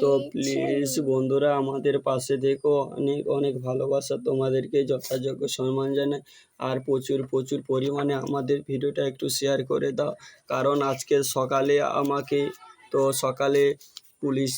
তো প্লিজ বন্ধুরা আমাদের পাশে থেকো, অনেক অনেক ভালোবাসা তোমাদেরকে যথাযোগ্য সম্মান জানাই। আর প্রচুর প্রচুর পরিমাণে আমাদের ভিডিওটা একটু শেয়ার করে দাও, কারণ আজকে সকালে আমাকে সকালে পুলিশ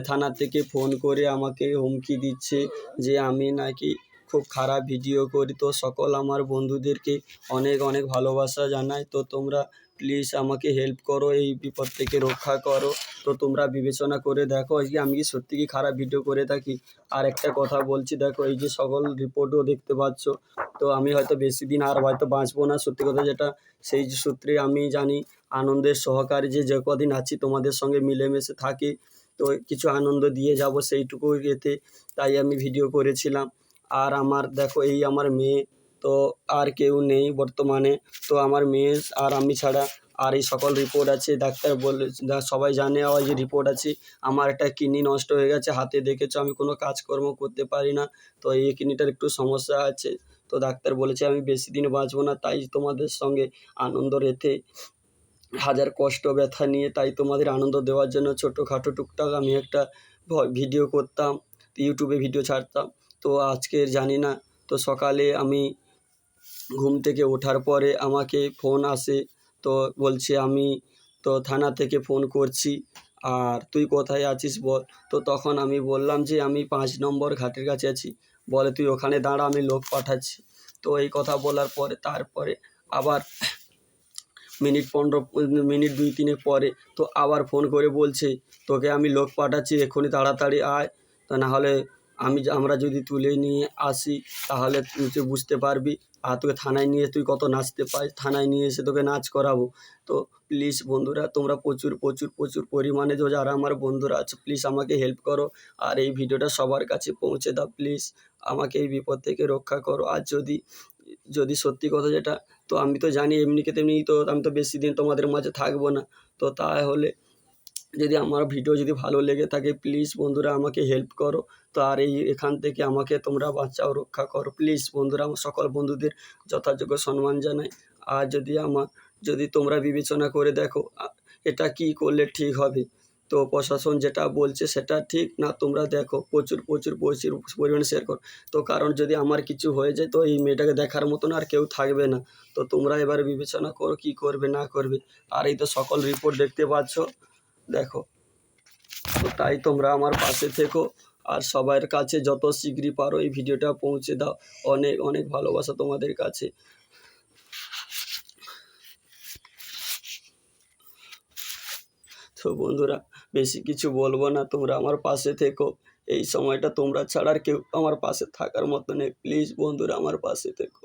থানা থেকে ফোন করে আমাকে হুমকি দিচ্ছে যে আমি নাকি খুব খারাপ ভিডিও করি। তো সকল আমার বন্ধুদেরকে অনেক অনেক ভালোবাসা জানাই। তো তোমরা প্লিজ আমাকে হেল্প করো, এই বিপদ থেকে রক্ষা করো। তো তোমরা বিবেচনা করে দেখো যে আমি কি সত্যি কি খারাপ ভিডিও করে থাকি। আর একটা কথা বলছি, দেখো এই যে সকল রিপোর্টও দেখতে পাচ্ছ, তো আমি হয়তো বেশি দিন আর হয়তো বাঁচবো না, সত্যি কথা যেটা। সেই সূত্রে আমি জানি আনন্দের সহকারে যে কদিন আছি তোমাদের সঙ্গে মিলেমিশে থাকি, তো কিছু আনন্দ দিয়ে যাব সেইটুকু এতে, তাই আমি ভিডিও করেছিলাম। আর আমার দেখো এই আমার মেয়ে, তো আর কেউ নেই বর্তমানে, তো আমার মেয়ে আর আমি ছাড়া। আর এই সকল রিপোর্ট আছে, ডাক্তার বলে সবাই জানে আর যে রিপোর্ট আছে। আমার একটা কিডনি নষ্ট হয়ে গেছে, হাতে দেখেছো আমি কোনো কাজকর্ম করতে পারি না, তো এই কিডনিটার একটু সমস্যা আছে। তো ডাক্তার বলেছে আমি বেশি দিন বাঁচবো না, তাই তোমাদের সঙ্গে আনন্দ রেখে হাজার কষ্ট ব্যথা নিয়ে তাই তোমাদের আনন্দ দেওয়ার জন্য ছোটোখাটো টুকটাক আমি একটা ভিডিও করতাম, ইউটিউবে ভিডিও ছাড়তাম। তো আজকের জানি না, তো সকালে আমি ঘুম থেকে ওঠার পরে আমাকে ফোন আসে, তো বলছে আমি তো থানা থেকে ফোন করছি, আর তুই কোথায় আছিস বল। তো তখন আমি বললাম যে আমি 5 নম্বর ঘাটের কাছে আছি। বলে তুই ওখানে দাঁড়া, আমি লোক পাঠাচ্ছি। তো এই কথা বলার পরে তারপরে আবার মিনিট 15 মিনিট 2-3 পরে তো আবার ফোন করে বলছে তোকে আমি লোক পাঠাচ্ছি, এক্ষুনি তাড়াতাড়ি আয়, তা নাহলে আমরা যদি তুলে নিয়ে আসি তাহলে তুই বুঝতে পারবি। আর তোকে থানায় নিয়ে তুই কত নাচতে পারিস, থানায় নিয়ে এসে তোকে নাচ করাবো। তো প্লিজ বন্ধুরা তোমরা প্রচুর প্রচুর প্রচুর পরিমাণে যারা আমার বন্ধুরা আছে প্লিজ আমাকে হেল্প করো, আর এই ভিডিওটা সবার কাছে পৌঁছে দাও প্লিজ। আমাকে এই বিপদ থেকে রক্ষা করো। আর যদি যদি সত্যি কথা যেটা, তো আমি তো জানি এমনিকে তেমনি তো আমি তো বেশি দিন তোমাদের মাঝে থাকবো না। তো তাহলে যদি আমার ভিডিও যদি ভালো লেগে থাকে প্লিজ বন্ধুরা আমাকে হেল্প করো। তো আর এখান থেকে আমাকে তোমরা বাঁচাও, রক্ষা করো প্লিজ বন্ধুরা। আমার সকল বন্ধুদের যথাযোগ্য সম্মান জানাই। আর যদি তোমরা বিবেচনা করে দেখো এটা কি করলে ঠিক হবে, তো প্রশাসন যেটা বলছে সেটা ঠিক না, তোমরা দেখো প্রচুর প্রচুর প্রচুর পরিমাণে শেয়ার করো। তো কারণ যদি আমার কিছু হয়ে যায় তো এই মেয়েটাকে দেখার মতন আর কেউ থাকবে না। তো তোমরা এবার বিবেচনা করো কী করবে না করবে। আর এই তো সকল রিপোর্ট দেখতে পাচ্ছ, দেখো। তো তাই তোমরা আমার পাশে থেকো, আর সবার কাছে যত শীঘ্রই পারো এই ভিডিওটা পৌঁছে দাও। অনেক অনেক ভালোবাসা তোমাদের কাছে। তো বন্ধুরা বেশি কিছু বলবো না, তোমরা আমার পাশে থেকো। এই সময়টা তোমরা ছাড়া আর কেউ আমার পাশে থাকার মতো নেই, প্লিজ বন্ধুরা আমার পাশে থেকো।